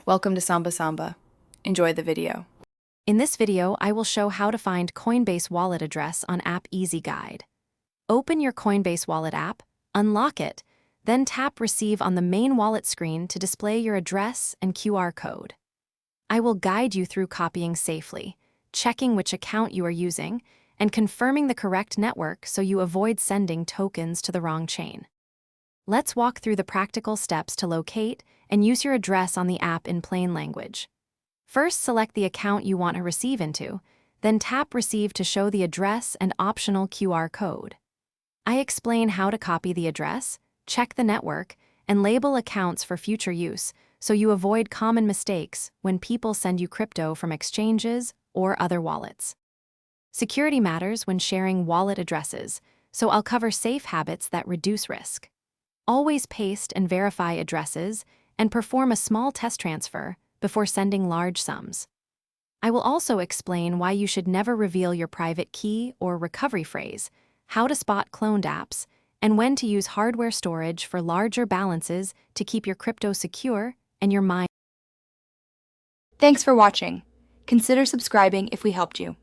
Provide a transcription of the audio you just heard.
Welcome to Samba Samba. Enjoy the video. In this video, I will show how to find Coinbase wallet address on App Easy Guide. Open your Coinbase wallet app, unlock it, then tap Receive on the main wallet screen to display your address and QR code. I will guide you through copying safely, checking which account you are using, and confirming the correct network so you avoid sending tokens to the wrong chain. Let's walk through the practical steps to locate and use your address on the app in plain language. First, select the account you want to receive into, then tap Receive to show the address and optional QR code. I explain how to copy the address, check the network, and label accounts for future use so you avoid common mistakes when people send you crypto from exchanges or other wallets. Security matters when sharing wallet addresses, so I'll cover safe habits that reduce risk. Always paste and verify addresses and perform a small test transfer before sending large sums. I will also explain why you should never reveal your private key or recovery phrase, how to spot cloned apps, and when to use hardware storage for larger balances to keep your crypto secure and your mind. Thanks for watching. Consider subscribing if we helped you.